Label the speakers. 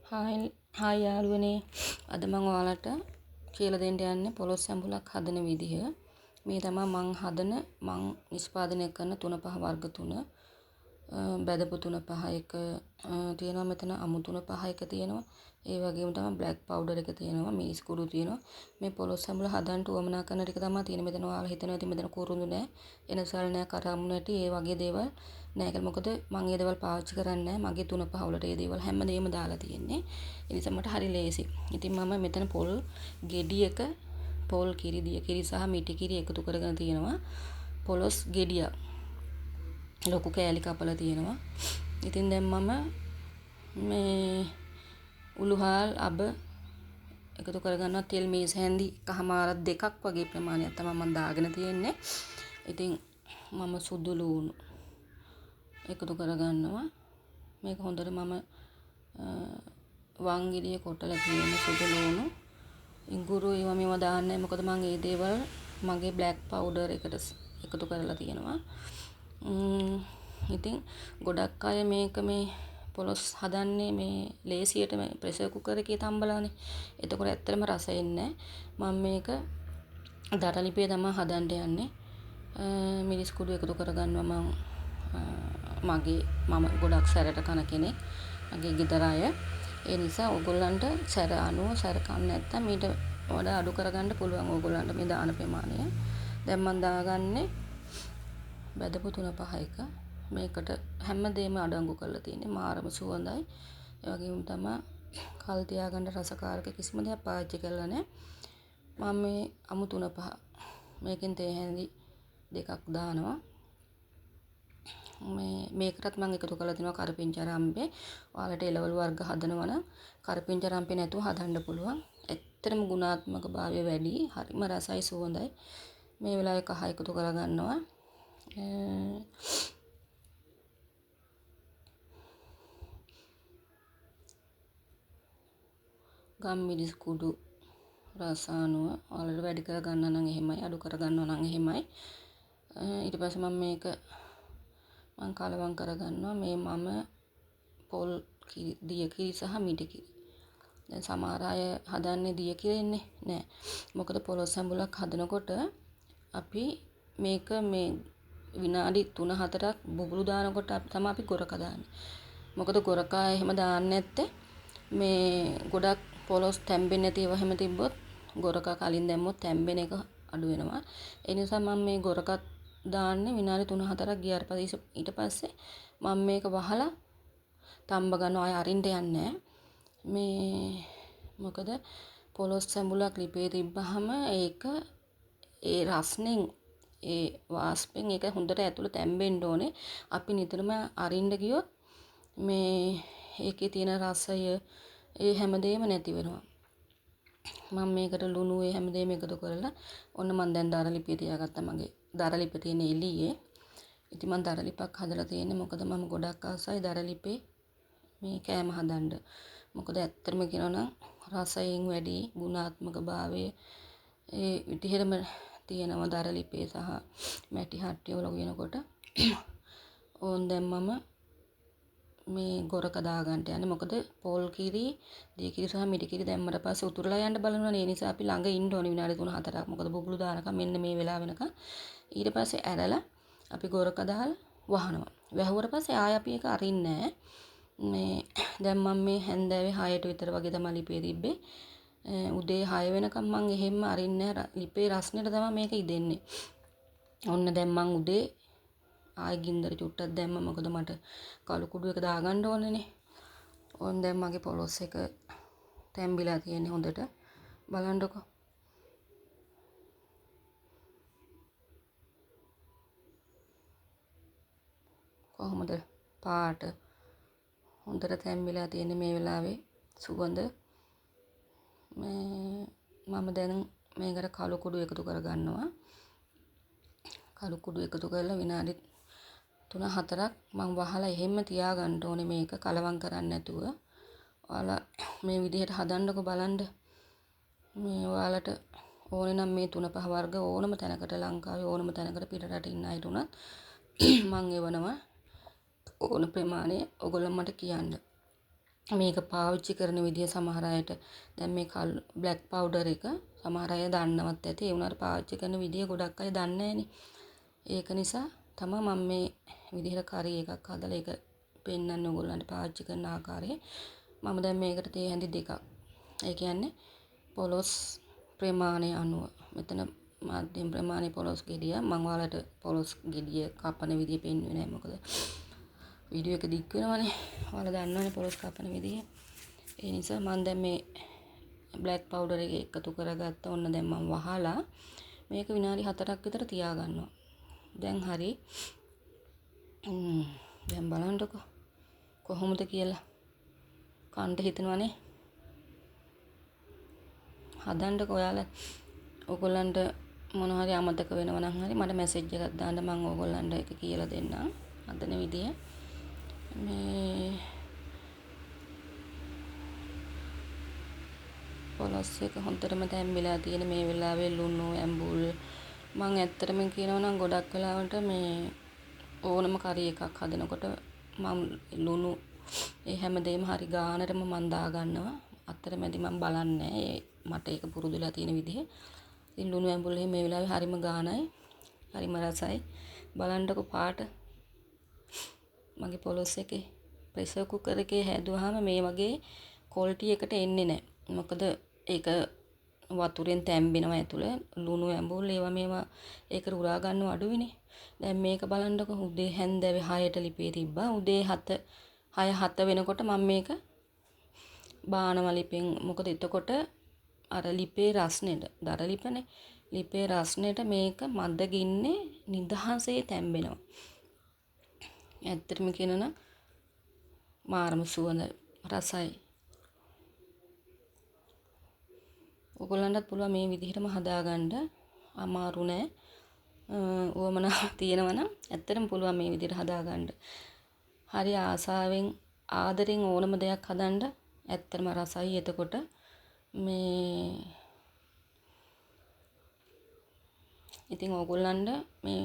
Speaker 1: Hi යාළුවනේ, අද මම ඔයාලට කියලා දෙන්න යන්නේ පොලොස් සැඹුලක් හදන විදිහ. මේ තමයි මං නිෂ්පාදනය කරන 3-5 වර්ග 3. බැදපු 3-5 එක තියෙනවා මෙතන, අමු 3-5 එක තියෙනවා. ඒ වගේම තමයි බ්ලැක් පවුඩර් එක තියෙනවා, මිරිස් කුඩු තියෙනවා. මේ පොලොස් සැඹුල හදන්න උවමනා කරන ටික තමයි තියෙන්නේ. මෙතන ඔයාලා හිතනවා ඇති මෙතන කුරුඳු නැහැ, එනසල් නැහැ, කරාමු නැටි, ඒ වගේ දේවල් නැහැ කියලා. මොකද මම ඒ දේවල් පාවිච්චි කරන්නේ නැහැ. මගේ 3-5 වලට ඒ දේවල් හැමදේම දාලා තියෙන්නේ. ඒ නිසා මට හරි ලේසි. ඉතින් මම මෙතන පොල් ගෙඩියක පොල් කිරි, දිය කිරි සහ මිටි කිරි එකතු කරගෙන තියෙනවා. පොලොස් ගෙඩියක් ලොකු කෑලි කපලා තියෙනවා. ඉතින් දැන් මම මේ උළුහාල් අබ එකතු කරගන්නවා. තෙල් මේස හැන්දි එකහමාරක් දෙකක් වගේ ප්‍රමාණයක් තමයි මම දාගෙන තියෙන්නේ. ඉතින් මම සුදු ලූණු එකතු කරගන්නවා. මේක හොඳට මම වංගිරිය කොටලා තියෙන සුදු ලූණු, ඉඟුරු ඒවා මේවා දාන්නේ නැහැ. මොකද මම ඒ දේවල් මගේ බ්ලැක් පවුඩර් එකට එකතු කරලා තියෙනවා. ඉතින් ගොඩක් අය මේක මේ පොලොස් හදන්නේ මේ ලේසියට මේ ප්‍රෙෂර් කුකර් එකේ තම්බලානේ. එතකොට ඇත්තටම රස එන්නේ නැහැ. මම මේක දරලිපේ තමයි හදන්න යන්නේ. මිරිස් කුඩු එකතු කරගන්නවා. මම ගොඩක් සැරට කන කෙනෙක්, මගේ ගෙදර අය. ඒ නිසා ඕගොල්ලන්ට සැර අනුව සැර කන්න නැත්තම් ඊට වඩා අඩු කරගන්න පුළුවන් ඕගොල්ලන්ට මේ දාන ප්‍රමාණය. දැන් මම දාගන්නේ බෙදපු 3-5 එක. මේකට හැමදේම අඩංගු කරලා තියෙන්නේ. මාරම සුවඳයි. ඒ වගේම තමයි කල් තියාගන්න රසකාරක කිසිම දෙයක් පාවිච්චි කරලා නැහැ. මම මේ අමු 3-5 මේකෙන් තේ හැඳි දෙකක් දානවා. මේකටත් මම එකතු කරලා තිනවා කරපිංචාරම්පේ. ඔයාලට එළවලු වර්ග හදනවා නම් කරපිංචාරම්පේ නැතුව හදන්න පුළුවන්. ඇත්තටම ගුණාත්මක භාවය වැඩි, හරිම රසයි, සුවඳයි. මේ වෙලාවේ කහ එකතු කරගන්නවා. ගම්මිරිස් කුඩු රස අනුව ඔයාලට වැඩි කරගන්න නම් එහෙමයි, අඩු කරගන්නවා නම් එහෙමයි. ඊට පස්සේ මම මේක කලවම් කරගන්නවා. මේ මම පොල් කිරි, දිය කිරි සහ මිටි කිරි. දැන් සමහර අය හදන්නේ දිය කිරින්නේ නෑ. මොකද පොලොස් සැඹුලක් හදනකොට අපි මේක මේ විනාඩි 3-4ක් බුබුලු දානකොට තමයි අපි ගොරක දාන්නේ. මොකද ගොරකා එහෙම දාන්නේ නැත්තේ මේ ගොඩක් පොලොස් තැම්බෙන්නේ නැති ඒවා හැම තිබ්බොත් ගොරකා කලින් දැම්මොත් තැම්බෙන එක අඩු වෙනවා. ඒ නිසා මම මේ ගොරකත් දාන්නේ විනාඩි 3-4ක් ගියාට පස්සේ. ඊට පස්සේ මම මේක වහලා තම්බ ගන්නවා. ආය අරින්න යන්නේ මේ මොකද පොලොස් සැඹුලක් ලිපේ තිබ්බහම ඒක ඒ රස්නෙන්, ඒ වාෂ්පෙන් ඒක හොඳට ඇතුළ තැම්බෙන්න ඕනේ. අපි නිතරම අරින්න ගියොත් මේ ඒකේ තියෙන රසය ඒ හැමදේම නැති වෙනවා. මම මේකට ලුණු ඒ හැමදේම එකතු කරලා ඔන්න මම දැන් දරලිපිය තියාගත්තා. මගේ දරලිපේ තියෙන එළියේ. ඉතින් මම දරලිපක් හදලා තියෙන්නේ. මොකද මම ගොඩක් ආසයි දරලිපේ මේ කෑම හදන්න. මොකද ඇත්තටම කියනවා නම් රසයෙන් වැඩි, ගුණාත්මක භාවය ඒ විදිහටම තියෙනවා දරලිපේ සහ මැටි හට්ටිය වල වෙනකොට. ඕන් දැන් මම මේ ගොරක දාගන්න යන්නේ. මොකද පොල් කිරි, දිය කිරි සහ මිටි කිරි දැම්මට පස්සේ උතුරලා යන්න බලනවනේ. ඒ නිසා අපි ළඟ ඉන්න ඕනේ විනාඩි 3-4ක්. මොකද බුබුලු දානකම් මෙන්න මේ වෙලාව වෙනකම්. ඊට පස්සේ ඇරලා අපි ගොරක දාලා වහනවා. වැහුවට පස්සේ ආය අපි ඒක අරින්නේ නැහැ. මේ දැන් මම මේ හැන්දෑවේ 6ට විතර වගේ තමයි ලිපේ තිබ්බේ. උදේ 6 වෙනකම් මම එහෙම්ම අරින්නේ නැහැ. ලිපේ රස්නෙට තමයි මේක ඉදෙන්නේ. ඔන්න දැන් මම උදේ ආයෙ ගින්දර චුට්ටක් දැම්ම. මොකද මට කළු කුඩු එක දාගන්න ඕනේනේ. ඕන් දැන් මගේ පොලොස් එක තැම්බිලා තියෙන්නේ හොඳට. බලන්නකෝ. කොහොමද පාට හොඳට තැම්බිලා තියෙන්නේ මේ වෙලාවේ. සුවඳ මම දැන් මේකට කළු කුඩු එකතු කරගන්නවා. කළු කුඩු එකතු කරලා විනාඩි 3-4ක් මම වහලා එහෙම්ම තියාගන්න ඕනේ. මේක කලවම් කරන්නේ නැතුව. ඔයාලා මේ විදිහට හදන්නකෝ බලන්න. මේ ඔයාලට ඕනේ නම් මේ 3-5 වර්ග ඕනම තැනකට, ලංකාවේ ඕනම තැනකට පිටරට ඉන්න අයට උනත් මම එවනවා ඕන ප්‍රමාණය. ඔයගොල්ලෝ මට කියන්න. මේක පාවිච්චි කරන විදිය සමහර අයට දැන් මේ බ්ලැක් පවුඩර් එක සමහර අය දන්නවත් ඇති. ඒ වුණාට පාවිච්චි කරන විදිය ගොඩක් අය දන්නේ නැහනේ. ඒක නිසා තමයි මම මේ විදිහට කරි එකක් හදලා ඒක පෙන්නන්න ඕගොල්ලන්ට පාවිච්චි කරන ආකාරය. මම දැන් මේකට තේ හැඳි දෙකක්. ඒ කියන්නේ පොලොස් ප්‍රමාණය අනුව මෙතන මධ්‍යම ප්‍රමාණයේ පොලොස් ගෙඩිය මම ඔයාලට පොලොස් ගෙඩිය කපන විදිය පෙන්වුවේ නැහැ මොකද වීඩියෝ එක දික් වෙනවනේ. ඔයාලා දන්නවනේ පොලොස් කපන විදිය. ඒ නිසා මම දැන් මේ බ්ලැක් පවුඩර් එක එකතු කරගත්ත. ඔන්න දැන් මම වහලා මේක විනාඩි 4ක් විතර තියා ගන්නවා. දැන් හරි. දැන් බලන්නකො කොහොමද කියලා. කන්ට හිතනවනේ. හදන්නකො ඔයාලා. ඔයගොල්ලන්ට මොන හරි අමතක වෙනවා නම් හරි මට මැසේජ් එකක් දාන්න මම ඔයගොල්ලන්ට ඒක කියලා දෙන්නම්. හදන විදිය. මේ පොලොස් එක හොඳටම තැම්බිලා තියෙන මේ වෙලාවේ ලුණු ඇඹුල් මම ඇත්තටම කියනවා නම් ගොඩක් වෙලාවට මේ ඕනම කරි එකක් හදනකොට මම ලුණු ඒ හැමදේම හරි ගානටම මම දා ගන්නවා. අතරමැදි මම බලන්නේ මට ඒක පුරුදුලා තියෙන විදිහ. ඉතින් ලුණු ඇඹුල් මේ වෙලාවේ හරිම ගානයි. හරිම රසයි. බලන්නකො පාට මගේ පොලොස් එකේ ප්‍රෙෂර් කුකර් එකේ හැදුවාම මේ වගේ ක්වොලිටි එකට එන්නේ නැහැ. මොකද ඒක වතුරෙන් තැම්බෙනවා ඇතුළේ ලුණු ඇඹුල් ඒවා මේවා ඒකට උරා ගන්නව අඩුයිනේ. දැන් මේක බලන්නකො උදේ හැන්දෑවේ 6ට ලිපේ තිබ්බා. උදේ 6 වෙනකොට මම මේක බානවා ලිපෙන්. මොකද එතකොට අර ලිපේ රස්නෙට දර ලිපනේ ලිපේ රස්නෙට මේක මද ගින්නේ නිදහසේ තැම්බෙනවා. ඇත්තටම කියනනම් මාරම සුවඳ රසයි. ඔයගොල්ලන්ටත් පුළුවන් මේ විදිහටම හදාගන්න. අමාරු නෑ. උවමනා තියෙනවා නම් ඇත්තටම පුළුවන් මේ විදිහට හදාගන්න. හරි ආසාවෙන් ආදරෙන් ඕනම දෙයක් හදන්න ඇත්තටම රසයි. එතකොට මේ ඉතින් ඕගොල්ලන්ට මේ